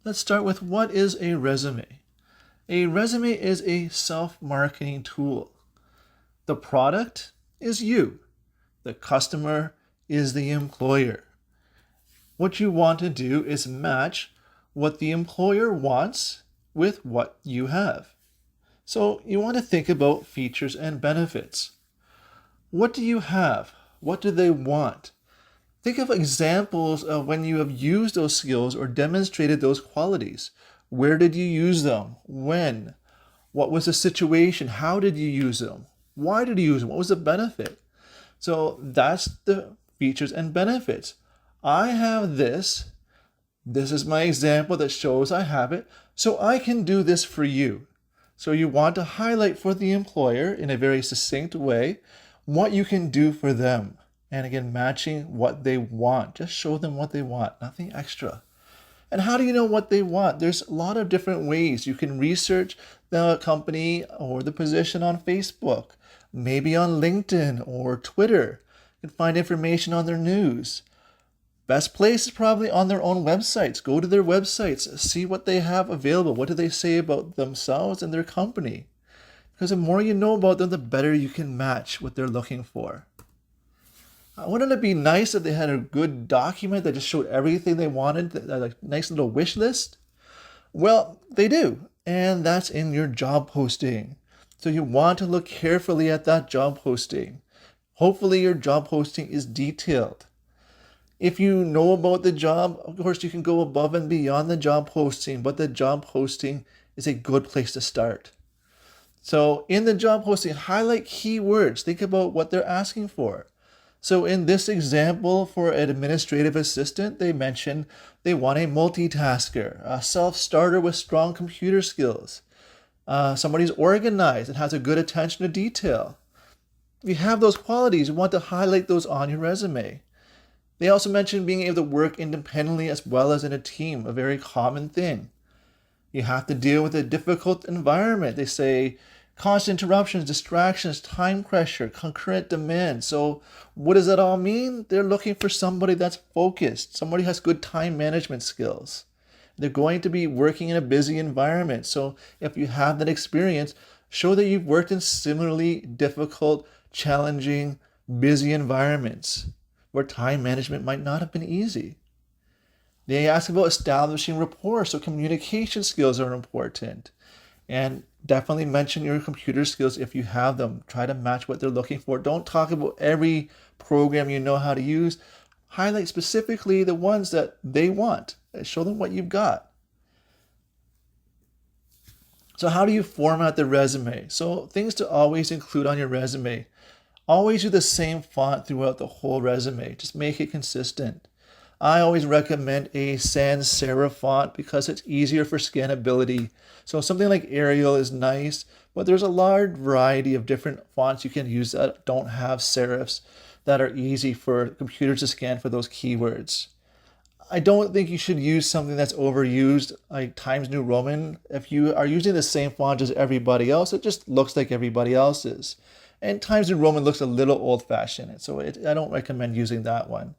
Let's start with what is a resume? A resume is a self-marketing tool. The product is you. The customer is the employer. What you want to do is match what the employer wants with what you have. So you want to think about features and benefits. What do you have? What do they want? Think of examples of when you have used those skills or demonstrated those qualities. Where did you use them? When? What was the situation? How did you use them? Why did you use them? What was the benefit? So that's the features and benefits. I have this. This is my example that shows I have it. So I can do this for you. So you want to highlight for the employer in a very succinct way what you can do for them. And again, matching what they want. Just show them what they want, nothing extra. And how do you know what they want? There's a lot of different ways. You can research the company or the position on Facebook, maybe on LinkedIn or Twitter. You can find information on their news. Best place is probably on their own websites. Go to their websites, see what they have available. What do they say about themselves and their company? Because the more you know about them, the better you can match what they're looking for. Wouldn't it be nice if they had a good document that just showed everything they wanted, a nice little wish list? Well, they do, and that's in your job posting. So you want to look carefully at that job posting. Hopefully your job posting is detailed. If you know about the job, of course you can go above and beyond the job posting, but the job posting is a good place to start. So in the job posting, highlight keywords. Think about what they're asking for. So in this example for an administrative assistant, they mentioned they want a multitasker, a self-starter with strong computer skills, somebody who's organized and has a good attention to detail. If you have those qualities, you want to highlight those on your resume. They also mentioned being able to work independently as well as in a team, a very common thing. You have to deal with a difficult environment. They say constant interruptions, distractions, time pressure, concurrent demand. So what does that all mean? They're looking for somebody that's focused, somebody who has good time management skills. They're going to be working in a busy environment. So if you have that experience, show that you've worked in similarly difficult, challenging, busy environments where time management might not have been easy. They ask about establishing rapport, so communication skills are important. And definitely mention your computer skills if you have them. Try to match what they're looking for. Don't talk about every program you know how to use. Highlight specifically the ones that they want. Show them what you've got. So how do you format the resume? So things to always include on your resume. Always use the same font throughout the whole resume. Just make it consistent. I always recommend a sans serif font because it's easier for scannability. So something like Arial is nice, but there's a large variety of different fonts you can use that don't have serifs that are easy for computers to scan for those keywords. I don't think you should use something that's overused like Times New Roman. If you are using the same font as everybody else, it just looks like everybody else's. And Times New Roman looks a little old-fashioned, so I don't recommend using that one.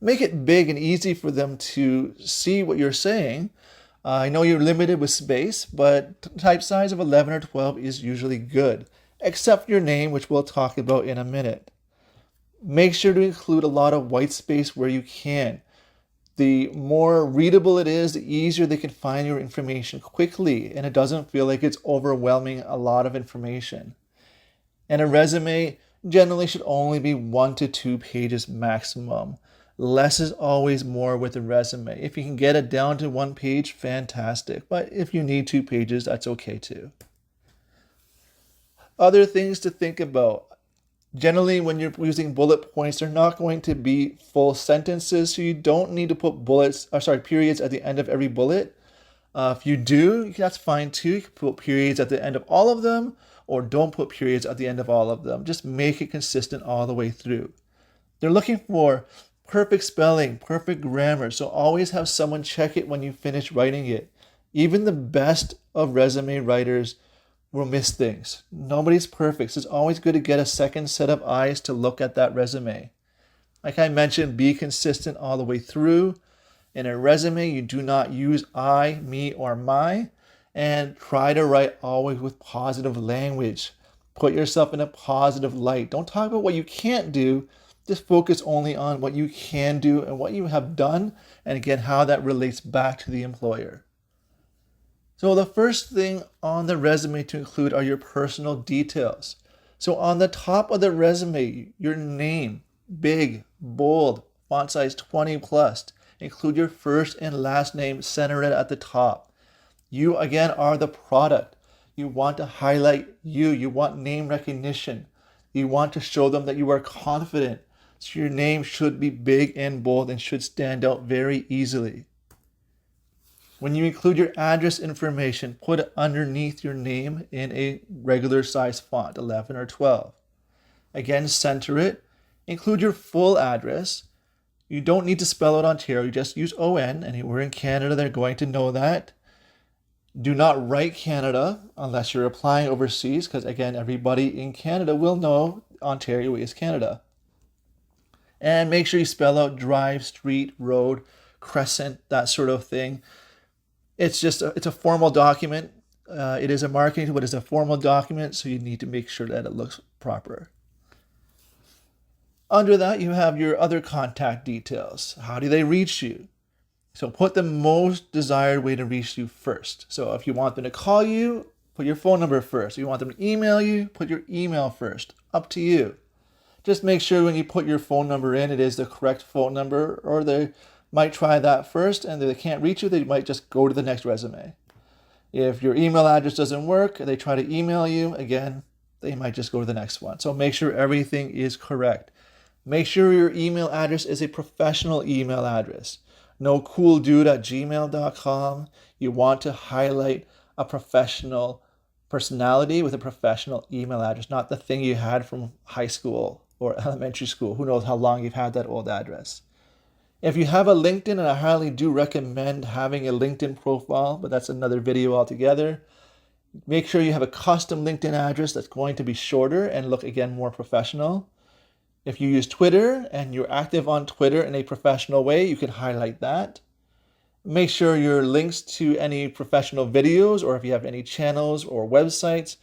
Make it big and easy for them to see what you're saying. I know you're limited with space, but type size of 11 or 12 is usually good, except your name, which we'll talk about in a minute. Make sure to include a lot of white space where you can. The more readable it is, the easier they can find your information quickly, and it doesn't feel like it's overwhelming a lot of information. And a resume generally should only be 1 to 2 pages maximum. Less is always more with a resume. If you can get it down to 1 page, fantastic. But if you need 2 pages, that's okay too. Other things to think about. Generally, when you're using bullet points, they're not going to be full sentences, so you don't need to put periods at the end of every bullet. If you do, that's fine too. You can put periods at the end of all of them, or don't put periods at the end of all of them. Just make it consistent all the way through. They're looking for perfect spelling, perfect grammar, so always have someone check it when you finish writing it. Even the best of resume writers will miss things. Nobody's perfect, so it's always good to get a second set of eyes to look at that resume. Like I mentioned, be consistent all the way through. In a resume, you do not use I, me, or my, and try to write always with positive language. Put yourself in a positive light. Don't talk about what you can't do. Just focus only on what you can do and what you have done, and again, how that relates back to the employer. So the first thing on the resume to include are your personal details. So on the top of the resume, your name, big, bold, font size 20 plus. Include your first and last name, center it at the top. You, again, are the product. You want to highlight you. You want name recognition. You want to show them that you are confident. So your name should be big and bold and should stand out very easily. When you include your address information, put it underneath your name in a regular size font, 11 or 12. Again, center it. Include your full address. You don't need to spell out Ontario. You just use ON. Anywhere in Canada, they're going to know that. Do not write Canada unless you're applying overseas, because again, everybody in Canada will know Ontario is Canada. And make sure you spell out drive, street, road, crescent, that sort of thing. It's a formal document. It is a marketing tool, but it's a formal document, so you need to make sure that it looks proper. Under that, you have your other contact details. How do they reach you? So put the most desired way to reach you first. So if you want them to call you, put your phone number first. If you want them to email you, put your email first. Up to you. Just make sure when you put your phone number in, it is the correct phone number, or they might try that first, and if they can't reach you, they might just go to the next resume. If your email address doesn't work, they try to email you, again, they might just go to the next one. So make sure everything is correct. Make sure your email address is a professional email address. No cooldude@gmail.com. You want to highlight a professional personality with a professional email address, not the thing you had from high school or elementary school. Who knows how long you've had that old address. If you have a LinkedIn, and I highly do recommend having a LinkedIn profile, but that's another video altogether. Make sure you have a custom LinkedIn address that's going to be shorter and look, again, more professional. If you use Twitter and you're active on Twitter in a professional way, you can highlight that. Make sure your links to any professional videos, or if you have any channels or websites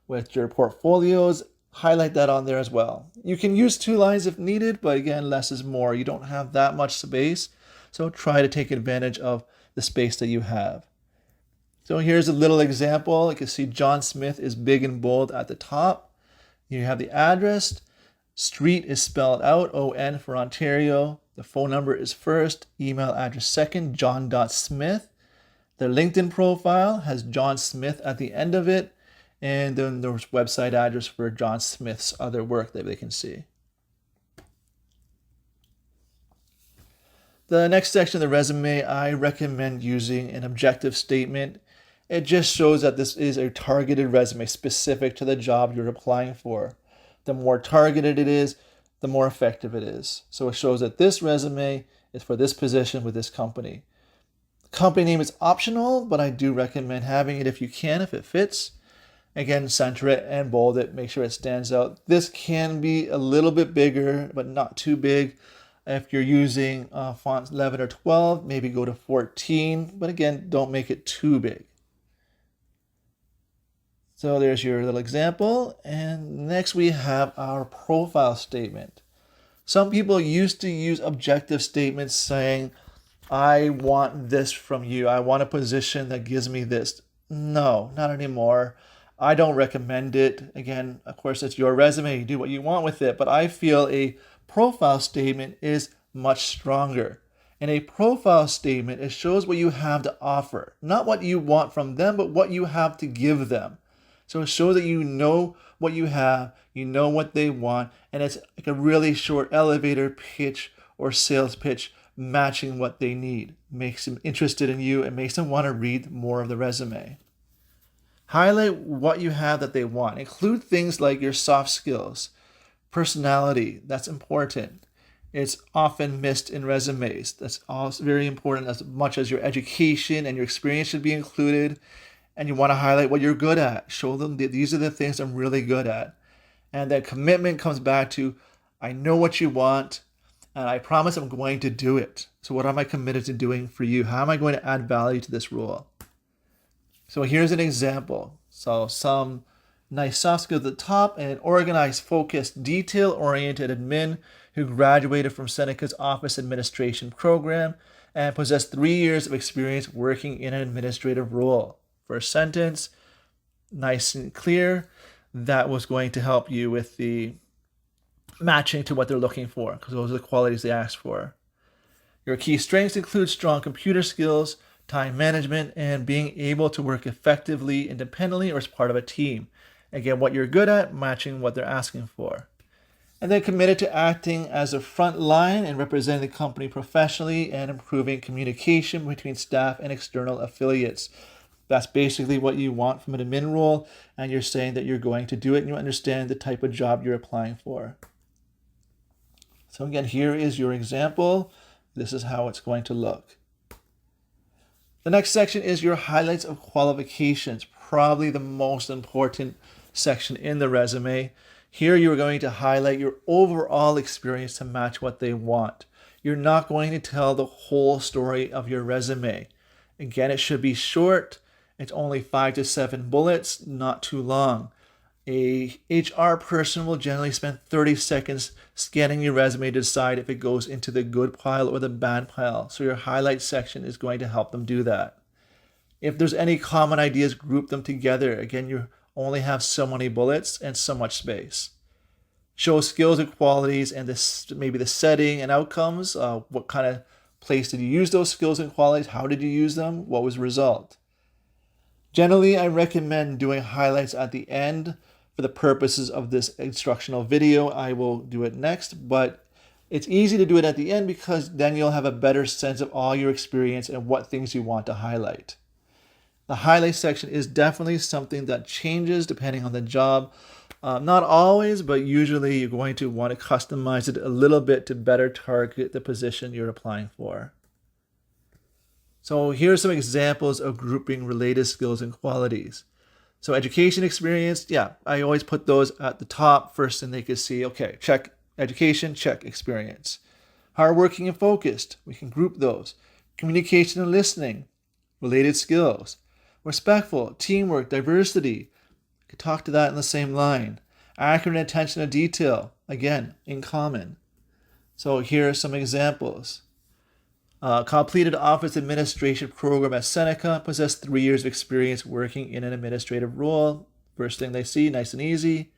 with your portfolios, highlight that on there as well. You can use 2 lines if needed, but again, less is more. You don't have that much space, so try to take advantage of the space that you have. So here's a little example. You can see John Smith is big and bold at the top. You have the address. Street is spelled out, ON for Ontario. The phone number is first, email address second, john.smith. The LinkedIn profile has John Smith at the end of it, and then there's website address for John Smith's other work that they can see. The next section of the resume, I recommend using an objective statement. It just shows that this is a targeted resume specific to the job you're applying for. The more targeted it is, the more effective it is. So it shows that this resume is for this position with this company. The company name is optional, but I do recommend having it if you can, if it fits. Again, center it and bold it, make sure it stands out. This can be a little bit bigger, but not too big. If you're using fonts 11 or 12, maybe go to 14, but again, don't make it too big. So there's your little example. And next we have our profile statement. Some people used to use objective statements saying, I want this from you. I want a position that gives me this. No, not anymore. I don't recommend it. Again, of course, it's your resume. You do what you want with it. But I feel a profile statement is much stronger. In a profile statement, it shows what you have to offer. Not what you want from them, but what you have to give them. So it shows that you know what you have, you know what they want, and it's like a really short elevator pitch or sales pitch matching what they need. Makes them interested in you and makes them want to read more of the resume. Highlight what you have that they want. Include things like your soft skills, personality. That's important. It's often missed in resumes. That's also very important, as much as your education and your experience should be included. And you want to highlight what you're good at. Show them that these are the things I'm really good at. And that commitment comes back to, I know what you want, and I promise I'm going to do it. So what am I committed to doing for you? How am I going to add value to this role? So here's an example. So some nice soft skills at the top: an organized, focused, detail-oriented admin who graduated from Seneca's office administration program and possessed 3 years of experience working in an administrative role. First sentence, nice and clear. That was going to help you with the matching to what they're looking for, because those are the qualities they asked for. Your key strengths include strong computer skills, time management, and being able to work effectively independently or as part of a team. Again, what you're good at, matching what they're asking for. And then committed to acting as a front line and representing the company professionally and improving communication between staff and external affiliates. That's basically what you want from an admin role, and you're saying that you're going to do it and you understand the type of job you're applying for. So again, here is your example. This is how it's going to look. The next section is your highlights of qualifications, probably the most important section in the resume. Here you're going to highlight your overall experience to match what they want. You're not going to tell the whole story of your resume. Again, it should be short. It's only 5 to 7 bullets, not too long. A HR person will generally spend 30 seconds scanning your resume to decide if it goes into the good pile or the bad pile. So your highlight section is going to help them do that. If there's any common ideas, group them together. Again, you only have so many bullets and so much space. Show skills and qualities and maybe the setting and outcomes. What kind of place did you use those skills and qualities? How did you use them? What was the result? Generally, I recommend doing highlights at the end. For the purposes of this instructional video, I will do it next, but it's easy to do it at the end because then you'll have a better sense of all your experience and what things you want to highlight. The highlight section is definitely something that changes depending on the job. Not always, but usually you're going to want to customize it a little bit to better target the position you're applying for. So here are some examples of grouping related skills and qualities. So education experience, yeah, I always put those at the top first and they can see, okay, check education, check experience. Hardworking and focused, we can group those. Communication and listening, related skills. Respectful, teamwork, diversity, I could talk to that in the same line. Accurate attention to detail, again, in common. So here are some examples. Completed office administration program at Seneca, possessed 3 years of experience working in an administrative role. First thing they see, nice and easy.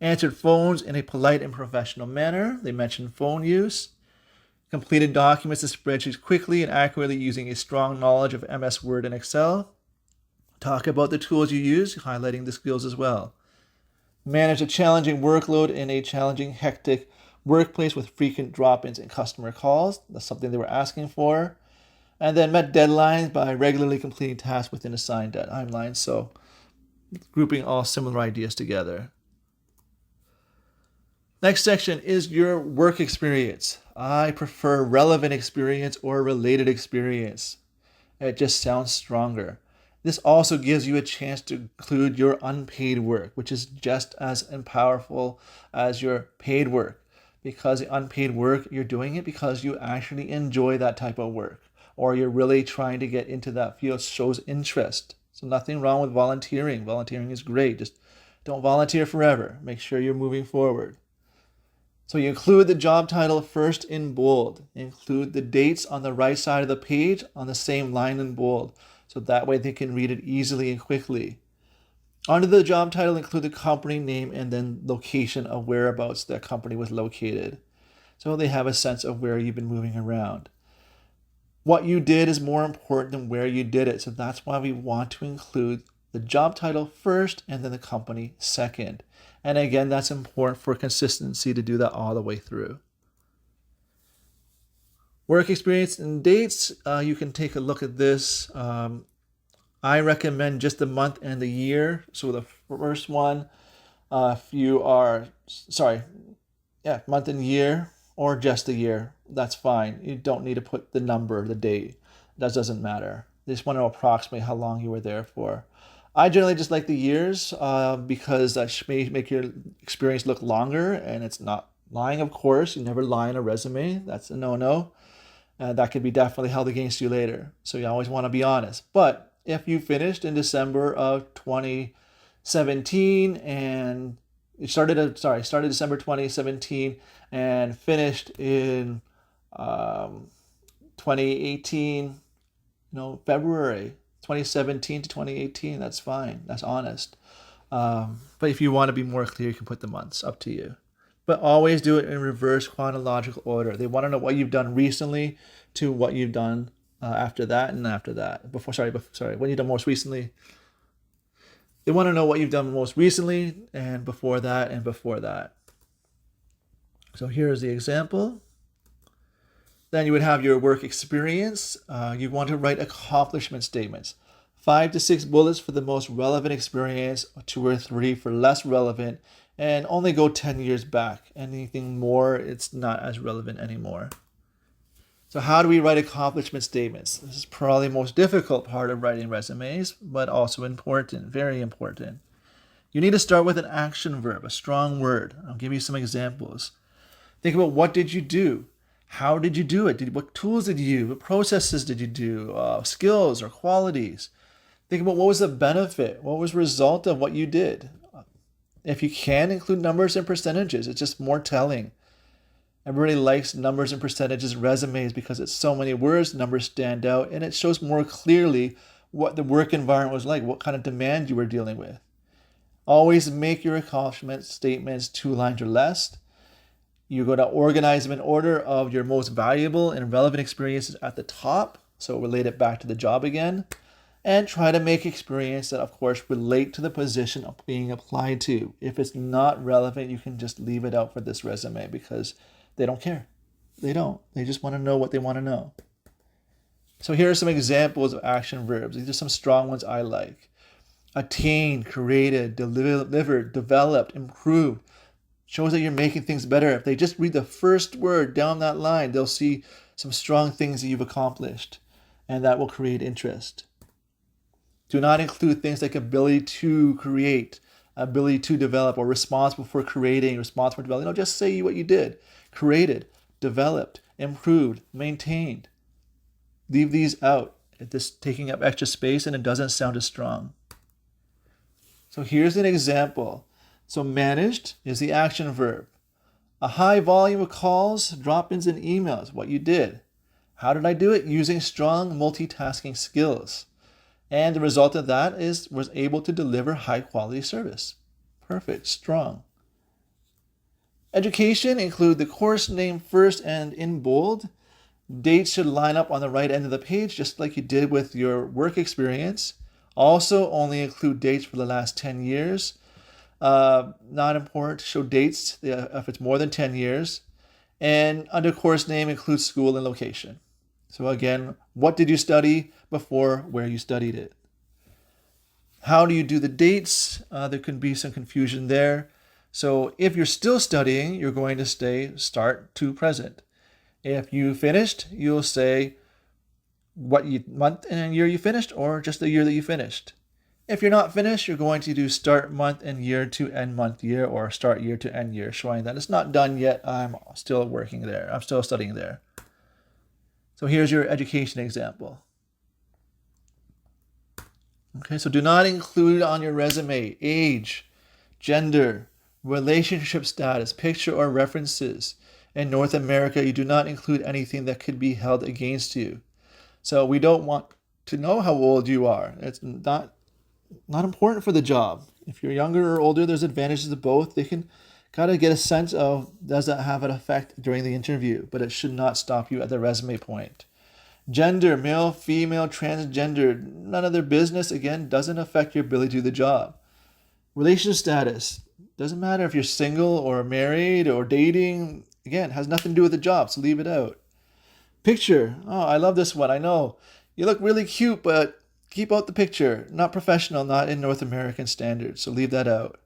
Answered phones in a polite and professional manner. They mentioned phone use. Completed documents and spreadsheets quickly and accurately using a strong knowledge of MS Word and Excel. Talk about the tools you use, highlighting the skills as well. Manage a challenging workload in a challenging, hectic workplace with frequent drop-ins and customer calls. That's something they were asking for. And then met deadlines by regularly completing tasks within assigned timelines. So grouping all similar ideas together. Next section is your work experience. I prefer relevant experience or related experience. It just sounds stronger. This also gives you a chance to include your unpaid work, which is just as powerful as your paid work. Because the unpaid work, you're doing it because you actually enjoy that type of work, or you're really trying to get into that field, shows interest. So nothing wrong with volunteering. Volunteering is great. Just don't volunteer forever. Make sure you're moving forward. So you include the job title first in bold. Include the dates on the right side of the page on the same line in bold. So that way they can read it easily and quickly. Under the job title, include the company name and then location of whereabouts that company was located. So they have a sense of where you've been moving around. What you did is more important than where you did it. So that's why we want to include the job title first and then the company second. And again, that's important for consistency to do that all the way through. Work experience and dates, you can take a look at this. I recommend just the month and the year. So the first one, if you are, month and year or just the year, that's fine. You don't need to put the number, the date. That doesn't matter. They just want to approximate how long you were there for. I generally just like the years because that may make your experience look longer and it's not Lying, of course, you never lie in a resume. That's a no-no. That could be definitely held against you later. So you always want to be honest. But if you finished in December of 2017 and you started December 2017 and finished in 2018, February 2017 to 2018, that's fine. That's honest. But if you want to be more clear, you can put the months, up to you. But always do it in reverse chronological order. They want to know what you've done recently to what you've done after that and after that. When you've done most recently. They want to know what you've done most recently and before that and before that. So here's the example. Then you would have your work experience. You want to write accomplishment statements. 5 to 6 bullets for the most relevant experience, 2 or 3 for less relevant, and only go 10 years back. Anything more, it's not as relevant anymore. So how do we write accomplishment statements? This is probably the most difficult part of writing resumes, but also important, very important. You need to start with an action verb, a strong word. I'll give you some examples. Think about, what did you do? How did you do it? What tools did you use? What processes did you do? Skills or qualities. Think about, what was the benefit? What was the result of what you did? If you can, include numbers and percentages. It's just more telling. Everybody likes numbers and percentages resumes because it's so many words, numbers stand out, and it shows more clearly what the work environment was like, what kind of demand you were dealing with. Always make your accomplishment statements 2 lines or less. You're going to organize them in order of your most valuable and relevant experiences at the top, so relate it back to the job again. And try to make experience that, of course, relate to the position of being applied to. If it's not relevant, you can just leave it out for this resume because they don't care. They don't. They just want to know what they want to know. So here are some examples of action verbs. These are some strong ones I like. Attained, created, delivered, developed, improved. Shows that you're making things better. If they just read the first word down that line, they'll see some strong things that you've accomplished, and that will create interest. Do not include things like ability to create, ability to develop, or responsible for creating, responsible for developing. Just say what you did. Created, developed, improved, maintained. Leave these out. It's just taking up extra space and it doesn't sound as strong. So here's an example. So managed is the action verb. A high volume of calls, drop-ins, and emails, what you did. How did I do it? Using strong multitasking skills. And the result of that was able to deliver high quality service. Perfect, strong. Education include the course name first and in bold. Dates should line up on the right end of the page, just like you did with your work experience. Also, only include dates for the last 10 years. Not important to show dates if it's more than 10 years. And under course name, include school and location. So again, what did you study before, where you studied it? How do you do the dates? There can be some confusion there. So if you're still studying, you're going to say start to present. If you finished, you'll say month and year you finished, or just the year that you finished. If you're not finished, you're going to do start month and year to end month year, or start year to end year, showing that it's not done yet. I'm still working there. I'm still studying there. So here's your education example. Okay, so do not include on your resume age, gender, relationship status, picture or references. In North America, you do not include anything that could be held against you. So we don't want to know how old you are. It's not important for the job. If you're younger or older, there's advantages of both. They can kind of get a sense of, does that have an effect during the interview, but it should not stop you at the resume point. Gender, male, female, transgender, none of their business, again, doesn't affect your ability to do the job. Relationship status, doesn't matter if you're single or married or dating, again, has nothing to do with the job, so leave it out. Picture, oh, I love this one, I know. You look really cute, but keep out the picture. Not professional, not in North American standards, so leave that out.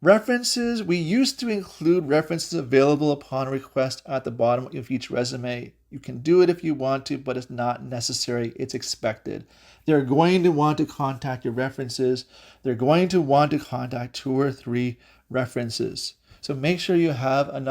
References, we used to include references available upon request at the bottom of each resume. You can do it if you want to, but it's not necessary. It's expected. They're going to want to contact your references. They're going to want to contact 2 or 3 references. So make sure you have enough